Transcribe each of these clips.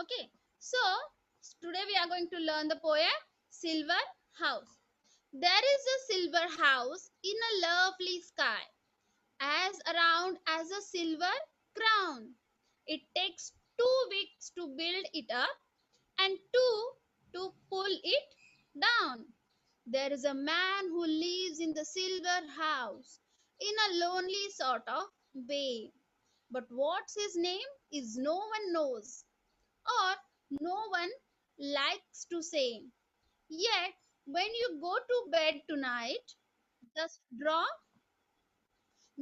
Okay, so today we are going to learn the poem Silver House. There is a silver house in a lovely sky, as around as a silver crown. It takes 2 weeks to build it up and two to pull it down. There is a man who lives in the silver house in a lonely sort of way. But what's his name is no one knows, or no one likes to say. Yet, when you go to bed tonight, just draw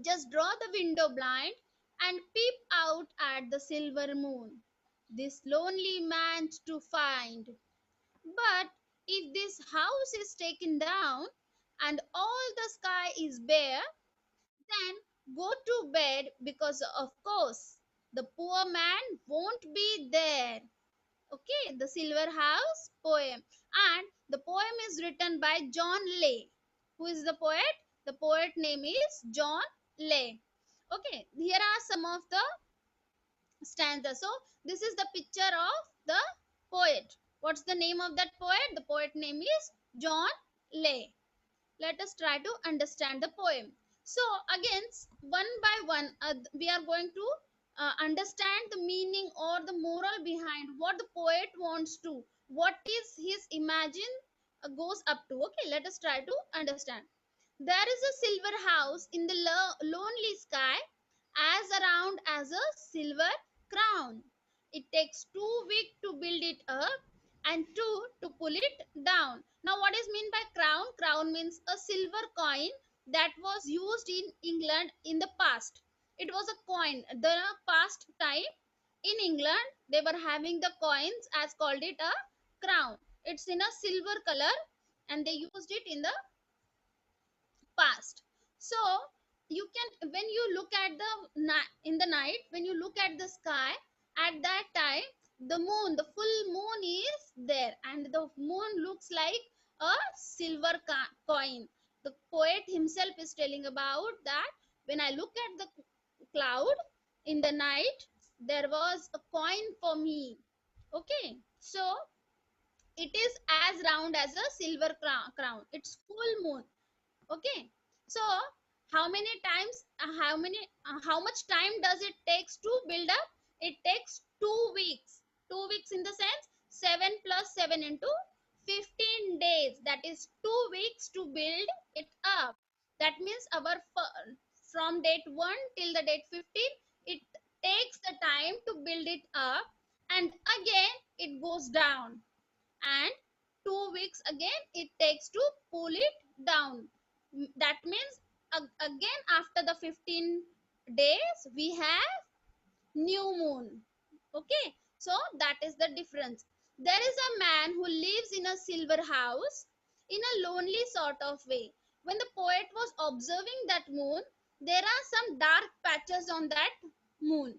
just draw the window blind and peep out at the silver moon. This lonely man's to find. But if this house is taken down and all the sky is bare, then go to bed because, of course, the poor man won't be there. Okay, the Silver House poem. And the poem is written by John Lay. Who is the poet? The poet name is John Lay. Okay, here are some of the stanzas. So, this is the picture of the poet. What's the name of that poet? The poet name is John Lay. Let us try to understand the poem. So again, one by one, we are going to understand the meaning or the moral behind what the poet wants to, what is his imagine goes up to. Okay, let us try to understand. There is a silver house in the lonely sky, as around as a silver crown. It takes 2 weeks to build it up and two to pull it down. Now, what is meant by crown? Crown means a silver coin that was used in England in the past. It was a coin. The past time in England, they were having the coins as called it a crown. It's in a silver color and they used it in the past. So you can, when you look at the in the night, when you look at the sky at that time, the moon, the full moon is there and the moon looks like a silver coin. The poet himself is telling about that. When I look at the cloud in the night, there was a coin for me. Okay, so it is as round as a silver crown. It's full moon. Okay, so how many times how much time does it takes to build up? It takes 2 weeks. 2 weeks in the sense 7 plus 7 into 15 days, that is 2 weeks to build it up. That means our from date 1 till the date 15, it takes the time to build it up and again it goes down, and 2 weeks again it takes to pull it down. That means again after the 15 days we have new moon. Okay, so that is the difference. There is a man who lives in a silver house in a lonely sort of way. When the poet was observing that moon, there are some dark patches on that moon,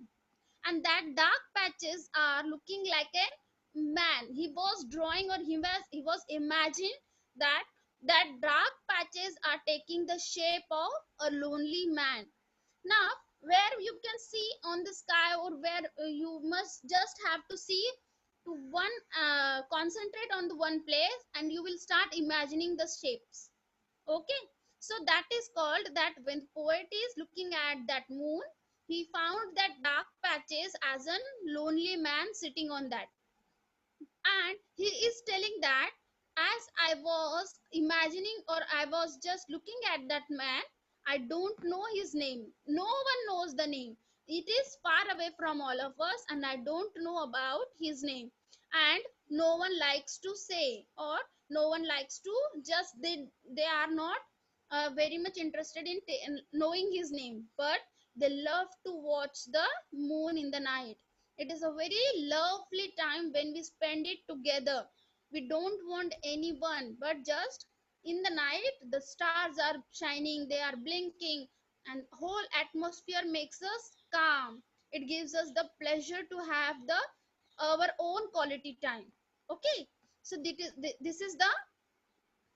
and that dark patches are looking like a man. He was drawing, or he was imagining that dark patches are taking the shape of a lonely man. Now where you can see on the sky, or where you must just have to see to one, concentrate on the one place and you will start imagining the shapes. Okay, so that is called that. When poet is looking at that moon, he found that dark patches as a lonely man sitting on that, and he is telling that as I was imagining, or I was just looking at that man, I don't know his name. No one knows the name. It is far away from all of us and I don't know about his name, and no one likes to say, or no one likes to just, they are not very much interested in knowing his name, but they love to watch the moon in the night. It is a very lovely time when we spend it together. We don't want anyone, but just in the night, the stars are shining, they are blinking, and whole atmosphere makes us calm. It gives us the pleasure to have the our own quality time. Okay, so this is the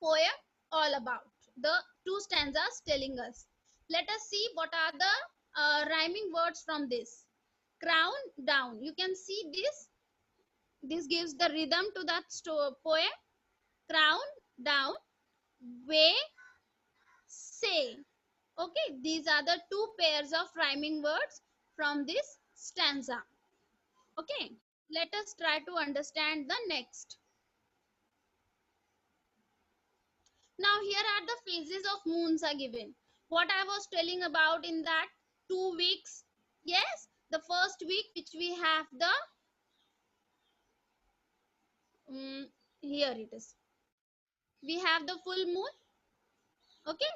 poem all about. The two stanzas telling us. Let us see what are the rhyming words from this. Crown down. You can see this This gives the rhythm to that poem. Crown, down, way, say. Okay, these are the two pairs of rhyming words from this stanza. Okay, let us try to understand the next. Now here are the phases of moons are given. What I was telling about in that 2 weeks. Yes, the first week which we have the here it is. We have the full moon. Okay,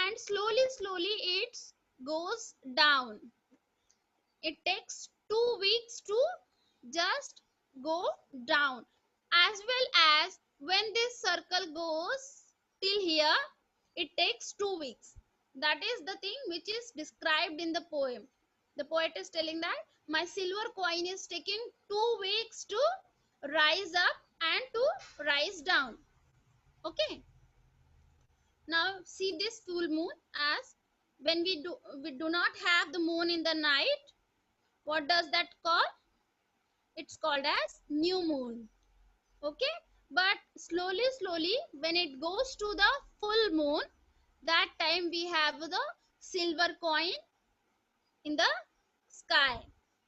and slowly it goes down. It takes 2 weeks to just go down, as well as when this circle goes till here, it takes 2 weeks. That is the thing which is described in the poem. The poet is telling that my silver coin is taking 2 weeks to rise up and to rise down. Okay, now see this full moon. As when we do not have the moon in the night, what does that call? It's called as new moon. Okay, but slowly when it goes to the full moon, that time we have the silver coin in the sky.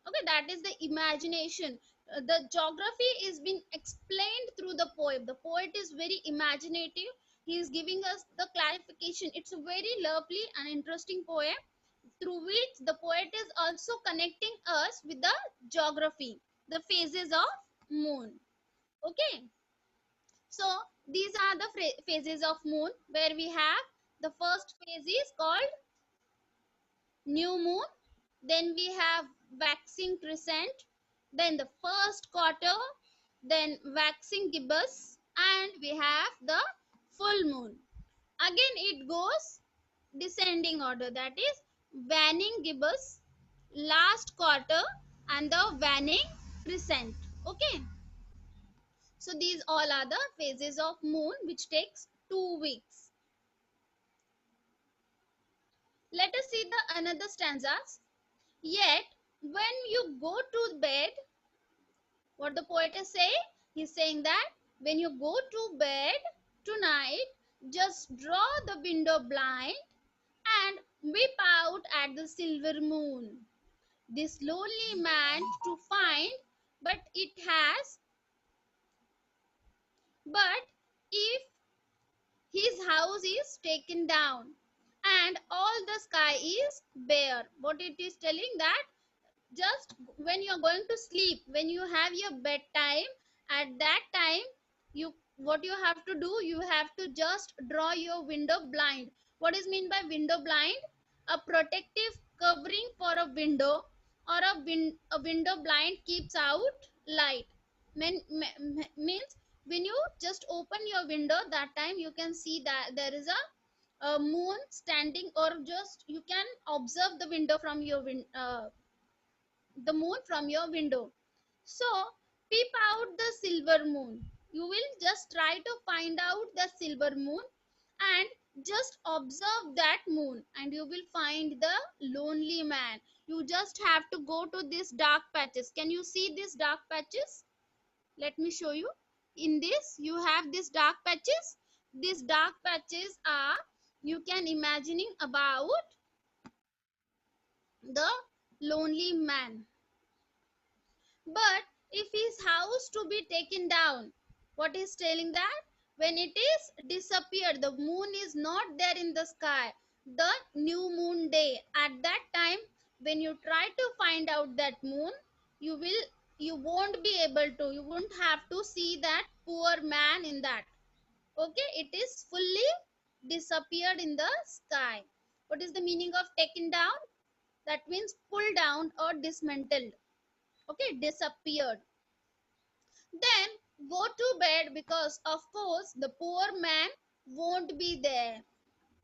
Okay, that is the imagination. The geography is being explained through the poem. The poet is very imaginative. He is giving us the clarification. It's a very lovely and interesting poem through which the poet is also connecting us with the geography, the phases of moon. Okay, so these are the phases of moon, where we have the first phase is called new moon, then we have waxing crescent, then the first quarter, then waxing gibbous, and we have the full moon. Again it goes descending order, that is waning gibbous, last quarter, and the waning crescent. Okay, so these all are the phases of moon which takes 2 weeks. Let us see the another stanzas. Yet when you go to bed, what the poet is saying? He's saying that when you go to bed tonight, just draw the window blind and weep out at the silver moon. This lonely man to find, but it has, but if his house is taken down and all the sky is bare. What it is telling that just when you're going to sleep, when you have your bedtime, at that time you what you have to do, you have to just draw your window blind. What is mean by window blind? A protective covering for a window, or a window blind keeps out light. Means when you just open your window, that time you can see that there is a moon standing, or just you can observe the window from your the moon from your window. So peep out the silver moon. You will just try to find out the silver moon and just observe that moon, and you will find the lonely man. You just have to go to these dark patches. Can you see these dark patches? Let me show you. In this you have these dark patches. These dark patches are, you can imagining about the lonely man. But if his house to be taken down, what is telling that when it is disappeared, the moon is not there in the sky, the new moon day, at that time when you try to find out that moon, you won't be able to, you won't have to see that poor man in that. Okay, it is fully disappeared in the sky. What is the meaning of taken down? That means pulled down or dismantled. Okay, disappeared. Then go to bed, because of course the poor man won't be there.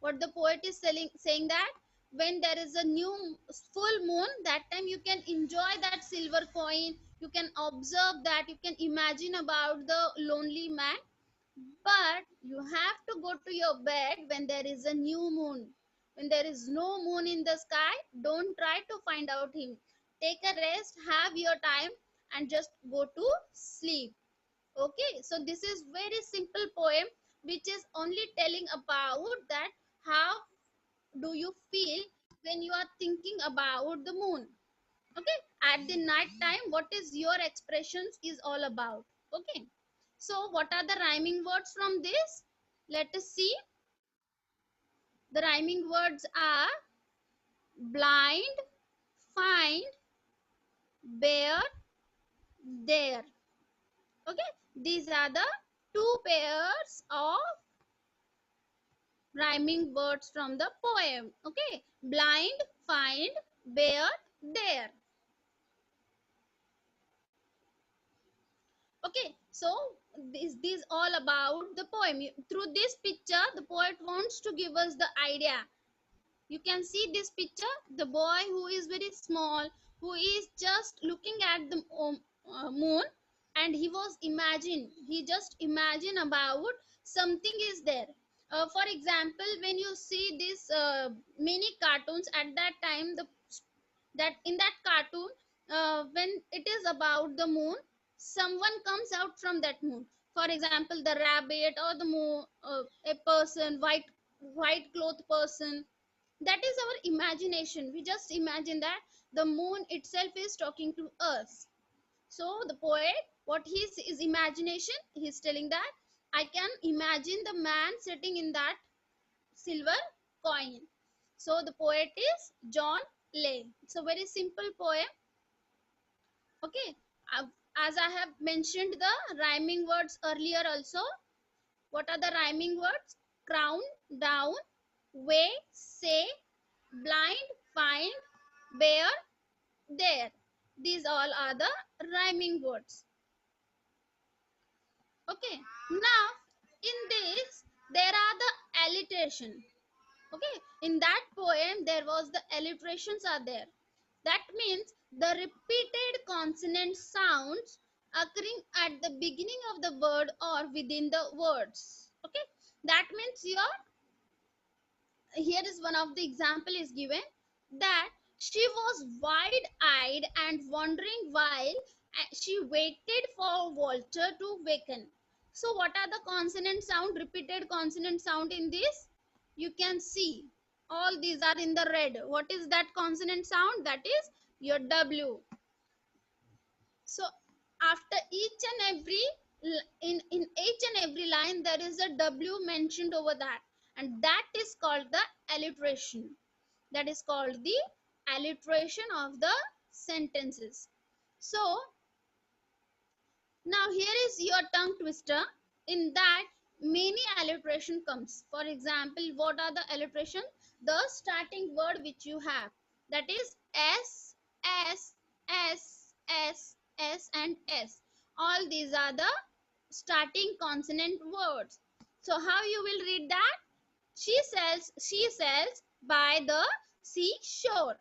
What the poet is saying that when there is a new full moon, that time you can enjoy that silver coin, you can observe that, you can imagine about the lonely man. But you have to go to your bed when there is a new moon. When there is no moon in the sky, don't try to find out him. Take a rest, have your time, and just go to sleep. Okay, so this is very simple poem which is only telling about that how do you feel when you are thinking about the moon. Okay, at the night time, what is your expressions is all about. Okay, so what are the rhyming words from this? Let us see. The rhyming words are blind, find, bear, there. Okay, these are the two pairs of rhyming words from the poem. Okay, blind, find, bear, there. Okay, so this all about the poem. Through this picture, the poet wants to give us the idea. You can see this picture, the boy who is very small, who is just looking at the moon, and he just imagine about something is there. For example, when you see this mini cartoons at that time, that in that cartoon, when it is about the moon, someone comes out from that moon. For example, the rabbit or the moon, a person, white cloth person. That is our imagination. We just imagine that the moon itself is talking to us. So the poet, what his imagination, he's telling that I can imagine the man sitting in that silver coin. So the poet is John Lay. It's a very simple poem. Okay, as I have mentioned the rhyming words earlier also. What are the rhyming words? Crown, down, way, say, blind, find, bear, there. These all are the rhyming words. Okay, now in this there are the alliteration. Okay, in that poem there was the alliterations are there. That means the repeated consonant sounds occurring at the beginning of the word or within the words. Okay, that means your here is one of the example is given that she was wide-eyed and wondering while she waited for Walter to waken. So what are the consonant sound, repeated consonant sound in this? You can see all these are in the red. What is that consonant sound? That is your W. So after each and every in each and every line there is a W mentioned over that, and that is called the alliteration. That is called the alliteration of the sentences. So now here is your tongue twister. In that many alliteration comes. For example, what are the alliteration? The starting word which you have, that is S, S, S, S, S and S. All these are the starting consonant words. So how you will read that? She sells by the seashore.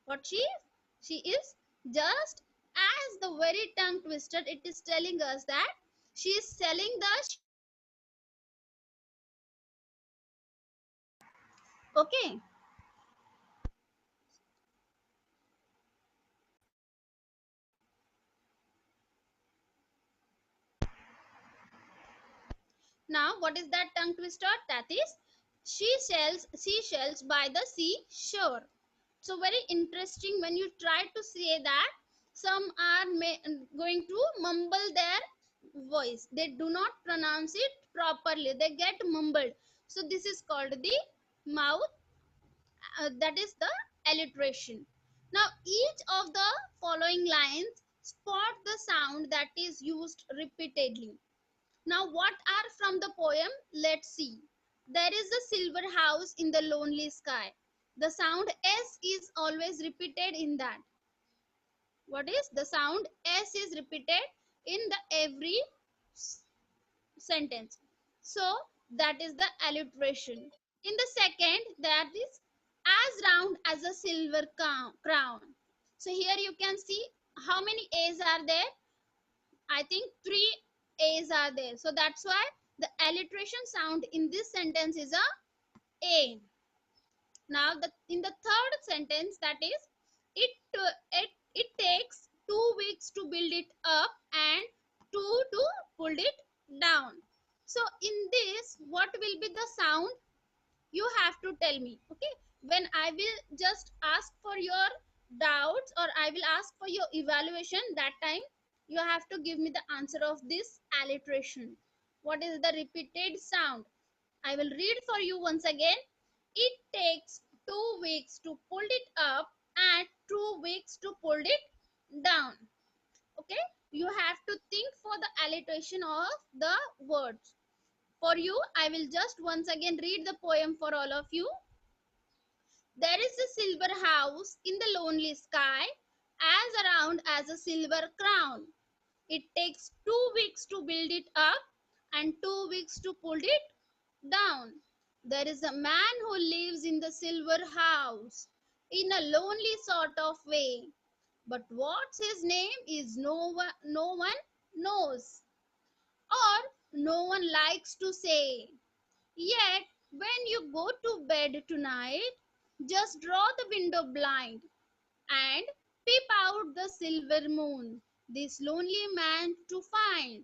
What she is just as the very tongue twisted, it is telling us that she is selling the okay. Now what is that tongue twister? That is she sells seashells by the seashore. So very interesting when you try to say that some are going to mumble their voice. They do not pronounce it properly. They get mumbled. So this is called the mouth. That is the alliteration. Now each of the following lines spot the sound that is used repeatedly. Now what are from the poem? Let's see. There is a silver house in the lonely sky. The sound S is always repeated in that. What is the sound S is repeated in the every sentence. So that is the alliteration. In the second, that is as round as a silver crown. So here you can see how many A's are there. I think three A's are there. So that's why the alliteration sound in this sentence is a A. Now in the third sentence, that is it takes 2 weeks to build it up and 2 to pull it down. So in this, what will be the sound? You have to tell me. Okay, when I will just ask for your doubts, or I will ask for your evaluation, that time you have to give me the answer of this alliteration. What is the repeated sound? I will read for you once again. It takes 2 weeks to pull it up and 2 weeks to pull it down. Okay, you have to think for the alliteration of the words. For you, I will just once again read the poem for all of you. There is a silver house in the lonely sky, as around as a silver crown. It takes 2 weeks to build it up and 2 weeks to pull it down. There is a man who lives in the silver house in a lonely sort of way. But what's his name is no one knows, or no one likes to say. Yet, when you go to bed tonight, just draw the window blind and peep out the silver moon, this lonely man to find.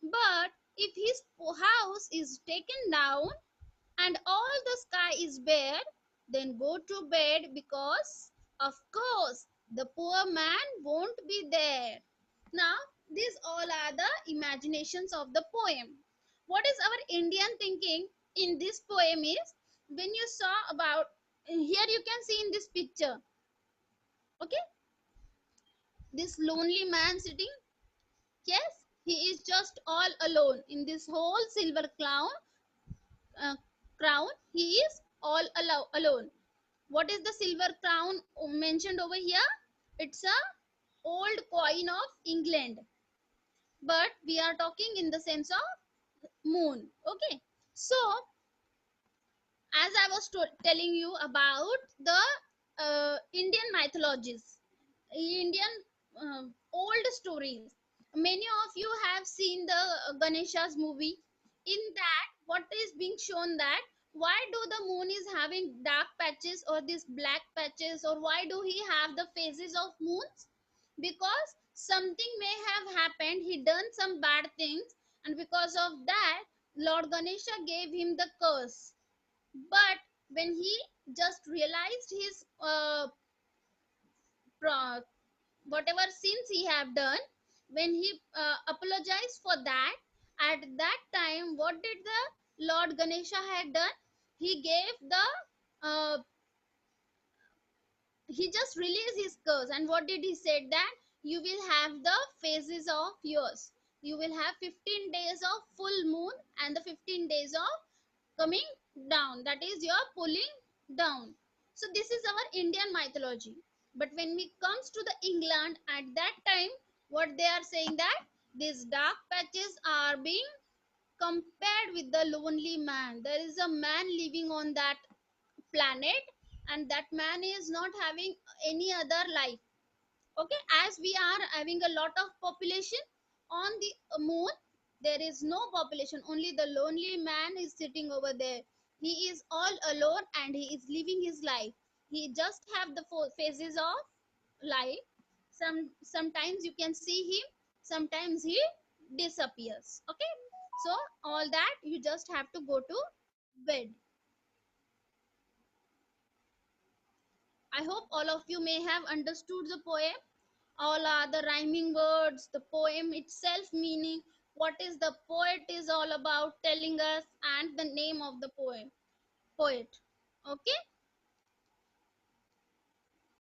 But if his house is taken down and all the sky is bare, then go to bed, because, of course, the poor man won't be there. Now, these all are the imaginations of the poem. What is our Indian thinking in this poem is, when you saw about, here you can see in this picture, okay, this lonely man sitting, yes, he is just all alone in this whole silver uh, crown. He is all alone. What is the silver crown mentioned over here? It's a old coin of England, but we are talking in the sense of moon. Okay, so as I was telling you about the Indian mythologies, Indian old stories. Many of you have seen the Ganesha's movie. In that, what is being shown that why do the moon is having dark patches or these black patches, or why do he have the phases of moons? Because something may have happened, he done some bad things, and because of that, Lord Ganesha gave him the curse. But when he just realized his whatever sins he have done, when he apologized for that, at that time, what did the Lord Ganesha had done? He gave the he just released his curse, and what did he said? That you will have the phases of yours, you will have 15 days of full moon and the 15 days of coming down, that is your pulling down. So this is our Indian mythology. But when we comes to the England, at that time, what they are saying, that these dark patches are being compared with the lonely man. There is a man living on that planet, and that man is not having any other life. Okay, as we are having a lot of population on the moon, there is no population, only the lonely man is sitting over there. He is all alone and he is living his life. He just have the four phases of life. Sometimes you can see him, sometimes he disappears. Okay, so all that you just have to go to bed. I hope all of you may have understood the poem. All are the rhyming words, the poem itself meaning, what is the poet is all about telling us, and the name of the poet. Okay.